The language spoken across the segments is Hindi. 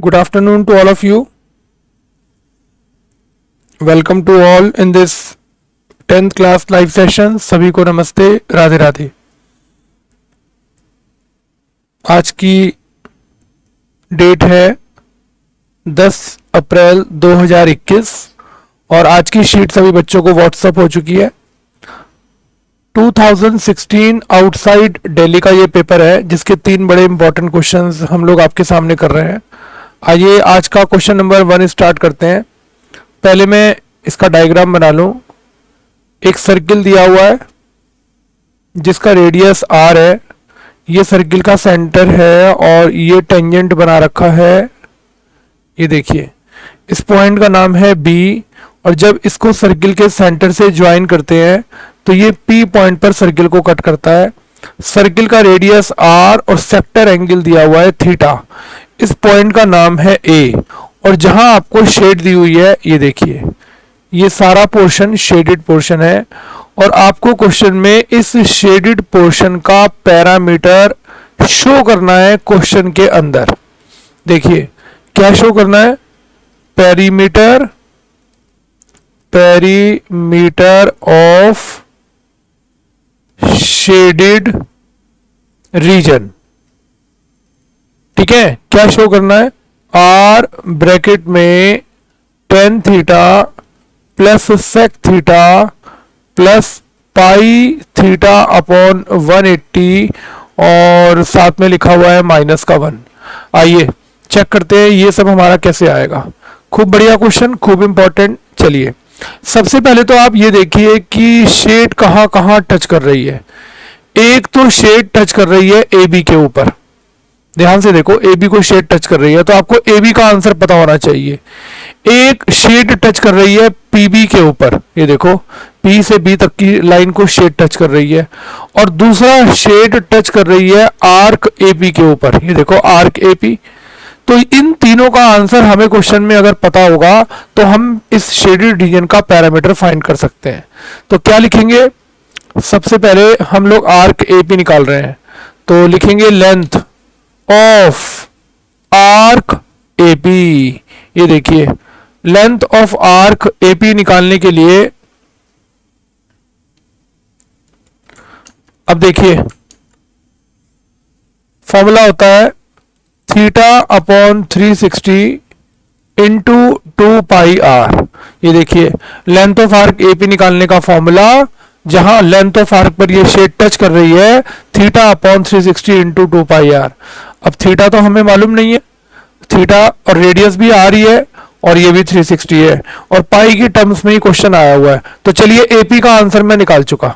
Good afternoon to all of you. Welcome to all in this 10th class live session. सभी को नमस्ते, राधे राधे। आज की डेट है 10 अप्रैल 2021 और आज की शीट सभी बच्चों को व्हाट्सएप हो चुकी है। 2016 आउटसाइड दिल्ली का ये पेपर है जिसके 3 बड़े इंपॉर्टेंट क्वेश्चंस हम लोग आपके सामने कर रहे हैं। आइए आज का क्वेश्चन नंबर 1 स्टार्ट करते हैं। पहले मैं इसका डायग्राम बना लूं। एक सर्किल दिया हुआ है जिसका रेडियस r है, ये सर्किल का सेंटर है और ये टेंजेंट बना रखा है। ये देखिए, इस पॉइंट का नाम है B और जब इसको सर्किल के सेंटर से ज्वाइन करते हैं तो ये P पॉइंट पर सर्किल को कट करता है। सर्किल का रेडियस r और सेक्टर एंगल दिया हुआ है थीटा। इस पॉइंट का नाम है A और जहां आपको शेड दी हुई है, ये देखिए, ये सारा पोर्शन शेडेड पोर्शन है और आपको क्वेश्चन में इस शेडेड पोर्शन का पैरामीटर शो करना है। क्वेश्चन के अंदर देखिए क्या शो करना है, पेरीमीटर ऑफ शेडेड रीजन। ठीक है, क्या शो करना है, r ब्रैकेट में tan theta plus sec theta plus pi theta upon 180 और साथ में लिखा हुआ है -1। आइए चेक करते हैं ये सब हमारा कैसे आएगा। खूब बढ़िया क्वेश्चन, खूब इंपॉर्टेंट। चलिए सबसे पहले तो आप ये देखिए कि शेड कहां कहां टच कर रही है। एक तो शेड टच कर रही है ए बी के ऊपर, ध्यान से देखो, ए बी को शेड टच कर रही है तो आपको ए बी का आंसर पता होना चाहिए। एक शेड टच कर रही है पी बी के ऊपर, ये देखो पी से बी तक की लाइन को शेड टच कर रही है और दूसरा शेड टच कर रही है आर्क ए पी के ऊपर, ये देखो आर्क ए पी। तो इन तीनों का आंसर हमें क्वेश्चन में अगर पता होगा तो हम इस शेडेड रीजन का पैरामीटर फाइंड कर सकते हैं। तो क्या लिखेंगे, सबसे पहले हम लोग आर्क ए पी निकाल रहे हैं तो लिखेंगे लेंथ ऑफ आर्क एपी। ये देखिए लेंथ ऑफ आर्क एपी निकालने के लिए अब देखिए फॉर्मूला होता है theta upon 360 into 2 pi R. ये देखिए लेंथ ऑफ आर्क एपी निकालने का फॉर्मूला, जहां लेंथ ऑफ आर्क पर ये शेड टच कर रही है, theta upon 360 into 2 pi R. अब थीटा तो हमें मालूम नहीं है, थीटा और रेडियस भी आ रही है और ये भी 360 है और पाई की टर्म्स में ही क्वेश्चन आया हुआ है। तो चलिए एपी का आंसर मैं निकाल चुका।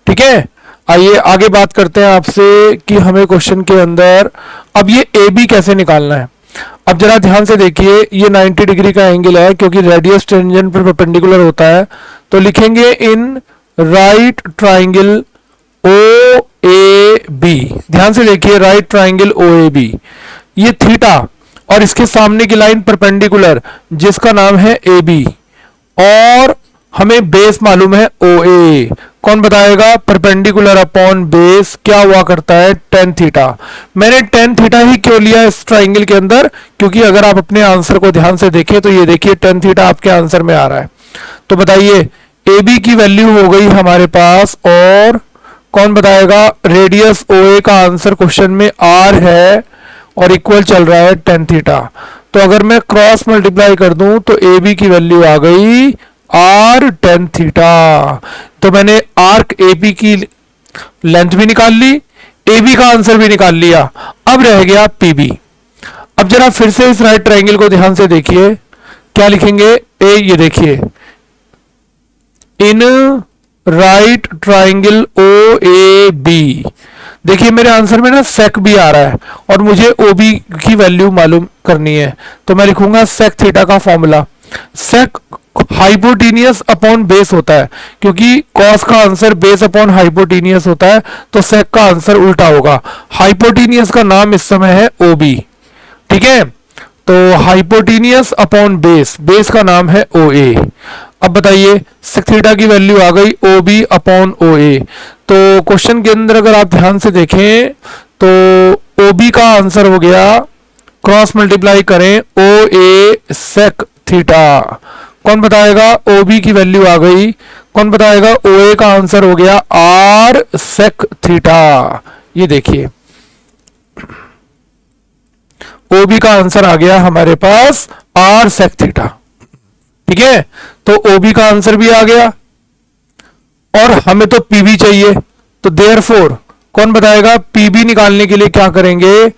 ठीक है, आइए आगे बात करते हैं आपसे कि हमें क्वेश्चन के अंदर अब ये ए बी कैसे निकालना है। अब जरा ध्यान से देखिए, ये 90 डिग्री का एंगल है क्योंकि रेडियस टेंजेंट पर परपेंडिकुलर होता है। तो लिखेंगे in right triangle O A B. ध्यान से देखिए, right triangle O A B, ये थीटा और इसके सामने की लाइन परपेंडिकुलर जिसका नाम है ए बी और हमें बेस मालूम है ओ ए। कौन बताएगा, परपेंडिकुलर अपॉन बेस क्या हुआ करता है, tan थीटा। मैंने tan थीटा ही क्यों लिया इस ट्राइंगल के अंदर, क्योंकि अगर आप अपने आंसर को ध्यान से देखें तो ये देखिए tan थीटा आपके आंसर में आ रहा है। तो बताइए ए बी की वैल्यू हो गई हमारे पास और कौन बताएगा, रेडियस ओ ए का आंसर क्वेश्चन में r है और इक्वल चल रहा है tan थीटा। तो अगर मैं क्रॉस मल्टीप्लाई कर दूं तो ए बी की वैल्यू आ गई r tan थीटा। तो मैंने आर्क ए पी की लेंथ भी निकाल ली, ए बी का आंसर भी निकाल लिया, अब रह गया पी बी। अब जरा फिर से इस राइट ट्राइंगल को ध्यान से देखिए, क्या लिखेंगे, ए, ये देखिए in right triangle O A B. देखिए मेरे आंसर में ना सेक भी आ रहा है और मुझे ओ बी की वैल्यू मालूम करनी है। तो मैं लिखूंगा सेक थीटा का फॉर्मूला, सेक हाइपोटेनियस अपॉन बेस होता है क्योंकि कॉस का आंसर बेस अपॉन हाइपोटेनियस होता है, तो सेक का आंसर उल्टा होगा। हाइपोटेनियस का नाम इस समय है ओ बी। ठीक है, तो हाइपोटेनियस अपॉन बेस, बेस का नाम है ओ ए। अब बताइए सेक थीटा की वैल्यू आ गई ओ बी अपॉन ओ ए। तो क्वेश्चन के अंदर अगर आप ध्यान से देखें तो ओ बी का आंसर हो गया क्रॉस मल्टीप्लाई करें ओ ए सेक थीटा। कौन बताएगा? ओ बी की वैल्यू आ गई, कौन बताएगा? ओ ए का आंसर हो गया आर सेक थीटा। ये देखिए ओ बी का आंसर आ गया हमारे पास आर सेक थीटा। ठीक है, तो ओ बी का आंसर भी आ गया और हमें तो पीबी चाहिए, तो देयरफॉर कौन बताएगा? पीबी निकालने के लिए क्या करेंगे?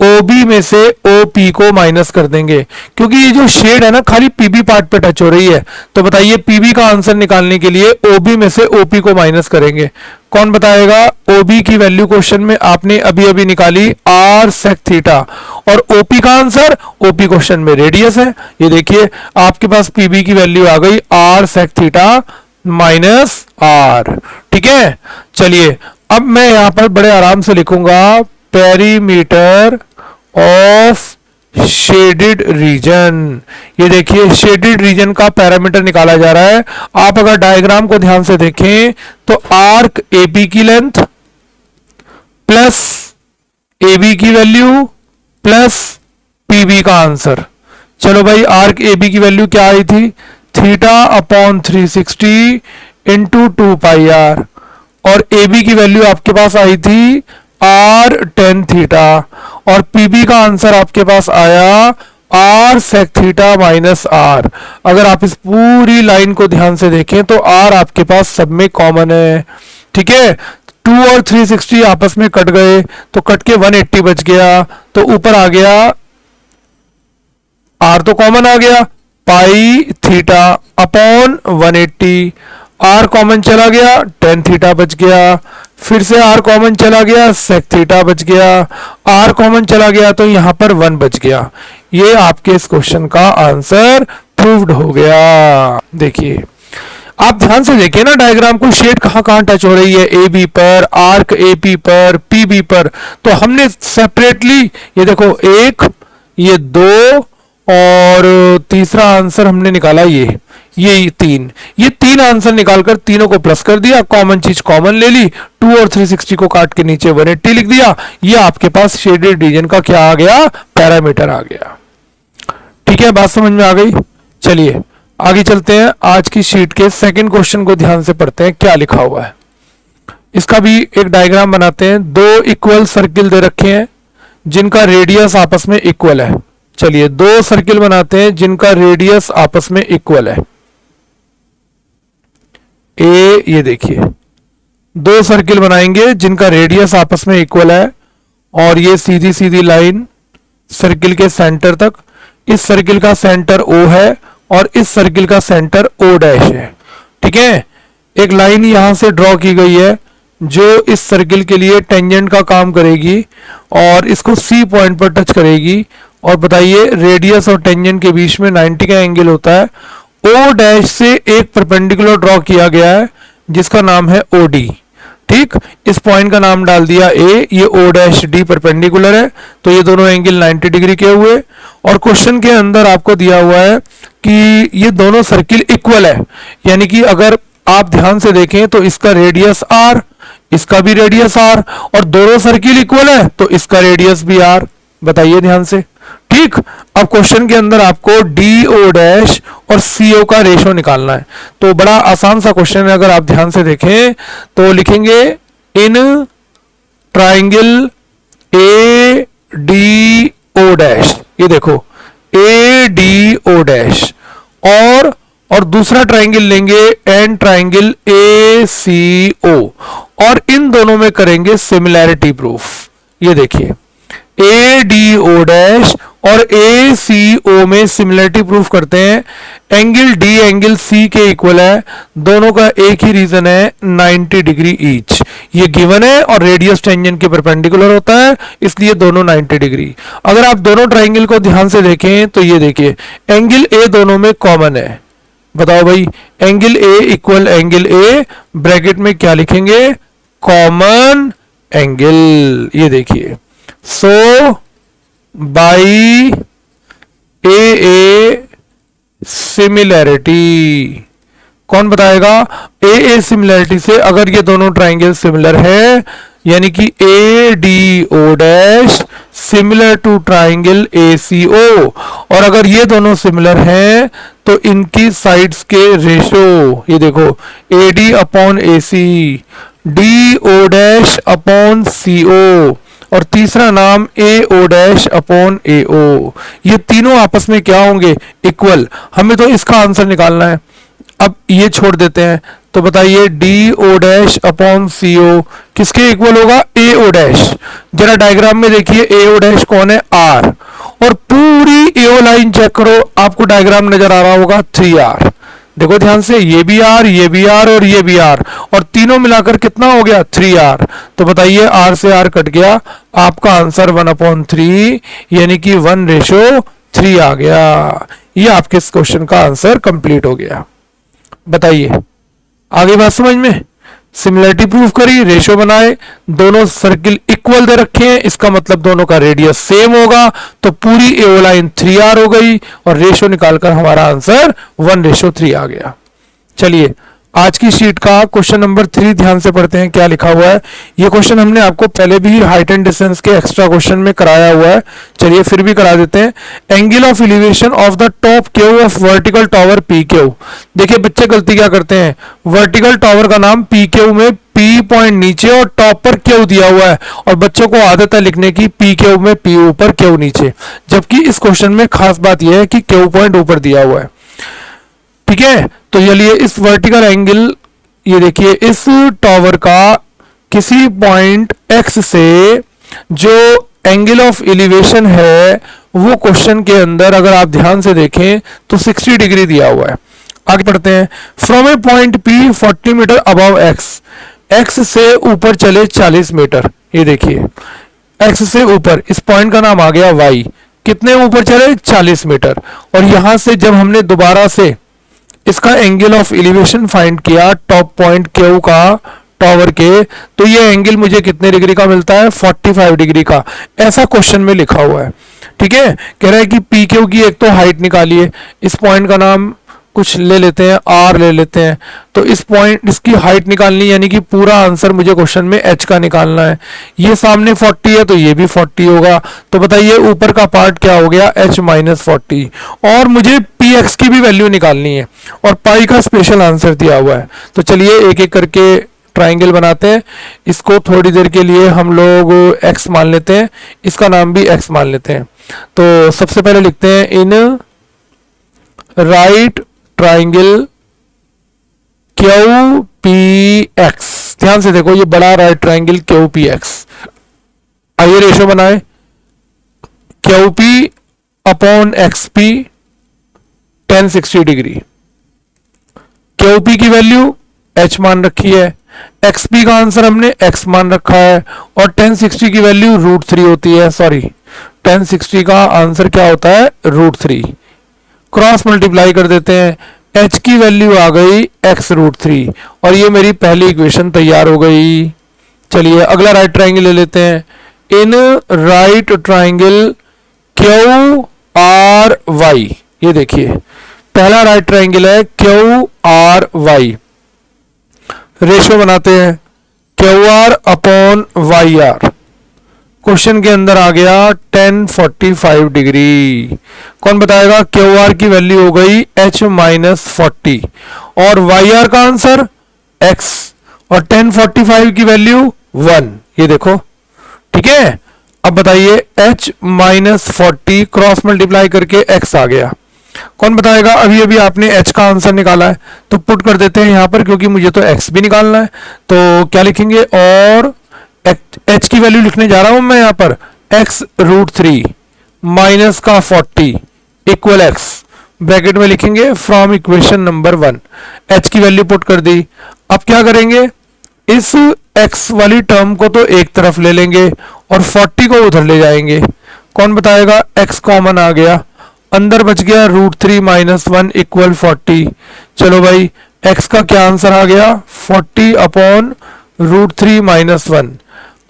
ओबी में से ओपी को माइनस कर देंगे, क्योंकि ये जो शेड है ना खाली पीबी पार्ट पे टच हो रही है। तो बताइए पीबी का आंसर निकालने के लिए ओबी में से ओपी को माइनस करेंगे। कौन बताएगा? ओबी की वैल्यू क्वेश्चन में आपने अभी अभी निकाली आर सेक थीटा, और ओपी का आंसर, ओपी क्वेश्चन में रेडियस है। ये देखिए आपके पास पीबी की वैल्यू आ गई R sec theta minus R. ठीक है, चलिए अब मैं यहां पर बड़े आराम से लिखूंगा पेरीमीटर ऑफ शेडेड रीजन। ये देखिए शेडेड रीजन का पैरामीटर निकाला जा रहा है। आप अगर डायग्राम को ध्यान से देखें तो आर्क एबी की लेंथ प्लस एबी की वैल्यू प्लस पीबी का आंसर। चलो भाई आर्क एबी की वैल्यू क्या आई थी? Theta upon 360 into 2 pi R, और ए बी की वैल्यू आपके पास आई थी आर टेन थीटा, और पीबी का आंसर आपके पास आया R sec theta minus R. अगर आप इस पूरी लाइन को ध्यान से देखें तो आर आपके पास सब में कॉमन है। ठीक है, 2 और 360 आपस में कट गए तो कट के 180 बच गया, तो ऊपर आ गया आर तो कॉमन आ गया पाई थीटा अपॉन 180, आर कॉमन चला गया टेन थीटा बच गया, फिर से आर कॉमन चला गया सेक थीटा बच गया, आर कॉमन चला गया तो यहां पर 1 बच गया। ये आपके इस क्वेश्चन का आंसर प्रूव्ड हो गया। देखिए आप ध्यान से देखिए ना डायग्राम को, शेड कहां कहां टच हो रही है? ए बी पर, आर्क एपी पर, पीबी पर। तो हमने सेपरेटली ये देखो एक, ये 2 और तीसरा आंसर हमने निकाला ये तीन आंसर निकालकर तीनों को प्लस कर दिया, कॉमन चीज कॉमन ले ली, 2 और 360 को काट के नीचे 180 लिख दिया। ये आपके पास शेडेड रीजन का क्या आ गया? पैरामीटर आ गया। ठीक है, बात समझ में आ गई। चलिए आगे चलते हैं, आज की शीट के सेकंड क्वेश्चन को ध्यान से पढ़ते हैं क्या लिखा हुआ है। इसका भी एक डायग्राम बनाते हैं। 2 इक्वल सर्किल दे रखे हैं जिनका रेडियस आपस में इक्वल है। चलिए 2 सर्किल बनाते हैं जिनका रेडियस आपस में इक्वल है। ये देखिए 2 सर्किल बनाएंगे जिनका रेडियस आपस में इक्वल है, और ये सीधी सीधी लाइन सर्किल के सेंटर तक। इस सर्किल का सेंटर O है और इस सर्किल का सेंटर O डैश है। ठीक है, एक लाइन यहां से ड्रॉ की गई है जो इस सर्किल के लिए टेंजेंट का काम करेगी और इसको C पॉइंट पर टच करेगी। और बताइए रेडियस और टेंजेंट के बीच में 90 का एंगल होता है। O डैश से एक परपेंडिकुलर ड्रॉ किया गया है जिसका नाम है OD। ठीक, इस पॉइंट का नाम डाल दिया A, ये O डैश D परपेंडिकुलर है, तो ये दोनों एंगल 90 डिग्री के हुए। और क्वेश्चन के अंदर आपको दिया हुआ है कि ये दोनों सर्किल इक्वल है, यानी कि अगर आप ध्यान से देखें तो इसका रेडियस R, इसका भी रेडियस R, और दोनों सर्किल इक्वल है तो इसका रेडियस भी R। बताइए ध्यान से। ठीक, अब क्वेश्चन के अंदर आपको DO डैश और CO का रेशो निकालना है, तो बड़ा आसान सा क्वेश्चन है। अगर आप ध्यान से देखें तो लिखेंगे इन ट्राइंगल ADO डैश, ये देखो ADO डैश, और दूसरा ट्राइंगल लेंगे एन ट्राइंगल ACO, और इन दोनों में करेंगे सिमिलैरिटी प्रूफ। ये देखिए ADO डैश और ACO में सिमिलरिटी प्रूफ करते हैं। एंगल D एंगल C के इक्वल है, दोनों का एक ही रीजन है 90 डिग्री ईच। ये गिवन है और रेडियस टेंजेंट के परपेंडिकुलर होता है, इसलिए दोनों 90 डिग्री। अगर आप दोनों ट्राइंगल को ध्यान से देखें तो ये देखिए एंगल A दोनों में कॉमन है। बताओ भाई angle A equal angle A, bracket में क्या लिखेंगे? Common angle. ये देखिए सो बाई AA सिमिलैरिटी, कौन बताएगा? AA सिमिलैरिटी से अगर ये दोनों ट्राइंगल सिमिलर है, यानी कि A D O dash similar to triangle A C O, और अगर ये दोनों सिमिलर हैं तो इनकी साइड्स के रेशो, ये देखो A D upon A C, D O dash upon C O, और तीसरा नाम ए ओ डैश अपॉन ए ओ, ये तीनों आपस में क्या होंगे, इक्वल। हमें तो इसका आंसर निकालना है। अब ये छोड़ देते हैं, तो बताइए D O dash upon C ओ किसके इक्वल होगा, ए ओ डैश। जरा डायग्राम में देखिए ए ओ डैश कौन है, आर, और पूरी एओ लाइन चेक करो, आपको डायग्राम नजर आ रहा होगा 3r। देखो ध्यान से, ये भी आर, ये भी आर और ये भी आर, और तीनों मिलाकर कितना हो गया 3r। तो बताइए आर से आर कट गया, आपका आंसर 1/3 यानी कि 1:3 आ गया। ये आपके इस क्वेश्चन का आंसर कंप्लीट हो गया। बताइए आगे बात समझ में। सिमिलरिटी प्रूफ करी, रेशो बनाए, दोनों सर्किल इक्वल दे रखे हैं, इसका मतलब दोनों का रेडियस सेम होगा, तो पूरी एओ लाइन 3r हो गई, और रेशो निकालकर हमारा आंसर 1:3 आ गया। चलिए आज की शीट का क्वेश्चन नंबर 3 ध्यान से पढ़ते हैं क्या लिखा हुआ है। ये क्वेश्चन हमने आपको पहले भी हाइट एंड डिस्टेंस के एक्स्ट्रा क्वेश्चन में कराया हुआ है, चलिए फिर भी करा देते हैं। Angle of elevation of the top Q of vertical tower P Q. देखिए बच्चे गलती क्या करते हैं, वर्टिकल टावर का नाम पी क्यू में पी पॉइंट नीचे और टॉप पर क्यू दिया हुआ है, और बच्चों को आदत है लिखने की पी क्यू में पी ऊपर क्यू नीचे, जबकि इस क्वेश्चन में खास बात यह है कि क्यू पॉइंट ऊपर दिया हुआ है। ठीक है, तो चलिए इस वर्टिकल एंगल, ये देखिए इस टावर का किसी पॉइंट x से जो एंगल ऑफ एलिवेशन है वो क्वेश्चन के अंदर अगर आप ध्यान से देखें तो 60 डिग्री दिया हुआ है। आगे पढ़ते हैं। From a point P 40 metre above x से ऊपर चले 40 मीटर। ये देखिए x से ऊपर, इस पॉइंट का नाम आ गया y, कितने ऊपर चले 40 मीटर, और यहां से जब हमने दोबारा से इसका एंगल ऑफ एलिवेशन फाइंड किया टॉप पॉइंट क्यू का टावर के, तो ये एंगल मुझे कितने डिग्री का मिलता है, 45 डिग्री का, ऐसा क्वेश्चन में लिखा हुआ है। ठीक है, कह रहा है कि पी क्यू की एक तो हाइट निकालिए, इस पॉइंट का नाम कुछ ले लेते हैं, आर ले लेते हैं, तो इस पॉइंट इसकी हाइट निकालनी, यानी कि पूरा आंसर मुझे क्वेश्चन में एच का निकालना है। ये सामने 40 है तो ये भी 40 होगा, तो बताइए ऊपर का पार्ट क्या हो गया, h-40, और मुझे px की भी वैल्यू निकालनी है, और पाई का स्पेशल आंसर दिया हुआ है। तो चलिए एक एक करके ट्राइंगल बनाते हैं। इसको थोड़ी देर के लिए हम लोग x मान लेते हैं, इसका नाम भी x मान लेते हैं। तो सबसे पहले लिखते हैं in right triangle Q P x. ध्यान से देखो, ये बड़ा right triangle Q P x. आइए रेशो बनाए, Q P upon x P 1060 degree. Q P की वैल्यू h मान रखी है, एक्स पी का आंसर हमने x मान रखा है, और 1060 की वैल्यू √3 होती है। सॉरी, 1060 का आंसर क्या होता है, √3। क्रॉस मल्टीप्लाई कर देते हैं, h की वैल्यू आ गई x√3, और ये मेरी पहली इक्वेशन तैयार हो गई। चलिए अगला राइट ट्राइंगल ले लेते हैं। In right triangle Q R Y, ये देखिए पहला राइट ट्राइंगल है क्यू आर वाई। रेशो बनाते हैं Q R upon Y R. Question के अंदर आ गया 1045 डिग्री। कौन बताएगा, क्यू आर की वैल्यू हो गई h-40, और वाई आर का आंसर x, और 1045 की वैल्यू 1। ये देखो, ठीक है। अब बताइए h-40 क्रॉस मल्टीप्लाई करके x आ गया। कौन बताएगा, अभी अभी आपने h का आंसर निकाला है, तो पुट कर देते हैं यहां पर, क्योंकि मुझे तो x भी निकालना है। तो क्या लिखेंगे, और h की वैल्यू लिखने जा रहा हूं मैं यहां पर x√3 माइनस का 40 इक्वल x, ब्रैकेट में लिखेंगे फ्रॉम इक्वेशन नंबर 1। h की वैल्यू पुट कर दी। अब क्या करेंगे, इस x वाली टर्म को तो एक तरफ ले लेंगे और 40 को उधर ले जाएंगे। कौन बताएगा, x कॉमन आ गया, अंदर बच गया √3 माइनस 1 इक्वल 40। चलो भाई, x का क्या आंसर आ गया, 40 अपॉन √3 माइनस 1।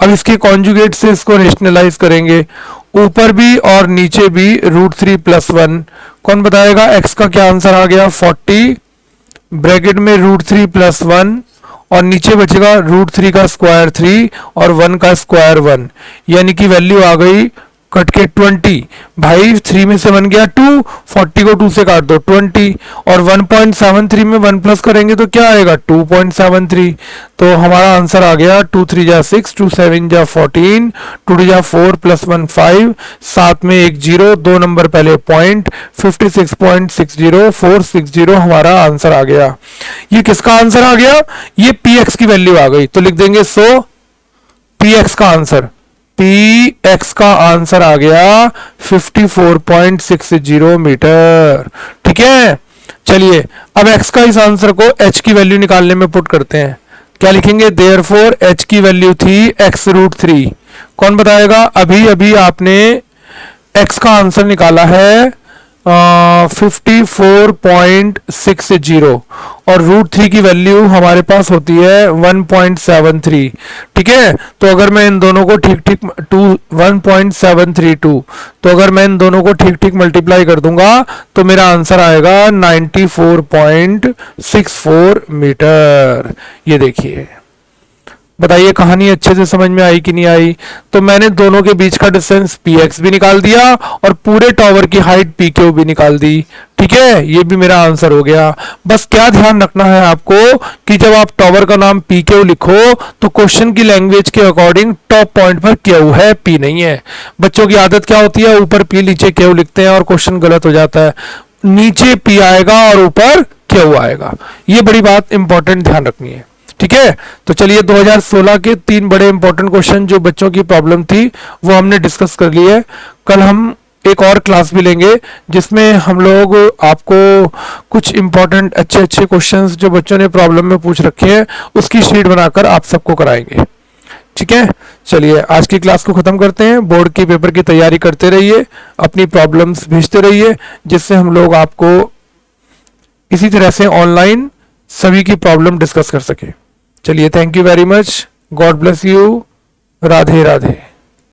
अब इसके कॉन्जुगेट से इसको रेशनलाइज करेंगे, ऊपर भी और नीचे भी √3 प्लस 1। कौन बताएगा, x का क्या आंसर आ गया, 40 ब्रैकेट में √3 प्लस 1, और नीचे बचेगा √3 का स्क्वायर 3 और 1 का स्क्वायर 1, यानी कि वैल्यू आ गई कट के 20। भाई 3 में से 1 गया 2, 40 को 2 से काट दो 20, और 1.73 में 1 प्लस करेंगे तो क्या आएगा 2.73। तो हमारा आंसर आ गया 2 3 जा 6, 2 7 जा 14, 2 2 जा 4 प्लस 1 5, साथ में एक 0, 2 नंबर पहले पॉइंट, 56.60 460 हमारा आंसर आ गया। ये किसका आंसर आ गया? ये px की वैल्यू आ गई, तो लिख देंगे सो px का आंसर, px का आंसर आ गया 54.60 मीटर। ठीक है, चलिए अब x का इस आंसर को h की वैल्यू निकालने में पुट करते हैं। क्या लिखेंगे? देयरफॉर h की वैल्यू थी x√3। कौन बताएगा? अभी अभी आपने x का आंसर निकाला है 54.60 और √3 की वैल्यू हमारे पास होती है 1.73। ठीक है, तो अगर मैं इन दोनों को ठीक ठीक 1.732, तो अगर मैं इन दोनों को ठीक ठीक मल्टीप्लाई कर दूंगा तो मेरा आंसर आएगा 94.64 मीटर। ये देखिए, बताइए कहानी अच्छे से समझ में आई कि नहीं आई? तो मैंने दोनों के बीच का डिस्टेंस px भी निकाल दिया और पूरे टावर की हाइट pq भी निकाल दी। ठीक है, ये भी मेरा आंसर हो गया। बस क्या ध्यान रखना है आपको कि जब आप टावर का नाम pq लिखो तो क्वेश्चन की लैंग्वेज के अकॉर्डिंग टॉप पॉइंट पर q है, p नहीं है। बच्चों की आदत क्या होती है? ऊपर p नीचे q लिखते हैं और क्वेश्चन गलत हो जाता है। नीचे p आएगा और ऊपर q आएगा, ये बड़ी बात इंपॉर्टेंट ध्यान रखनी है। ठीक है, तो चलिए 2016 के 3 बड़े इंपॉर्टेंट क्वेश्चन जो बच्चों की प्रॉब्लम थी वो हमने डिस्कस कर ली है। कल हम एक और क्लास भी लेंगे जिसमें हम लोग आपको कुछ इंपॉर्टेंट अच्छे अच्छे क्वेश्चंस जो बच्चों ने प्रॉब्लम में पूछ रखे हैं उसकी शीट बनाकर आप सबको कराएंगे। ठीक है, चलिए आज की क्लास को खत्म करते हैं। बोर्ड के पेपर की तैयारी करते रहिए, अपनी प्रॉब्लम्स भेजते रहिए, जिससे हम लोग आपको इसी तरह से ऑनलाइन सभी की प्रॉब्लम डिस्कस कर सके। चलिए, thank you very much, God bless you, Radhe Radhe.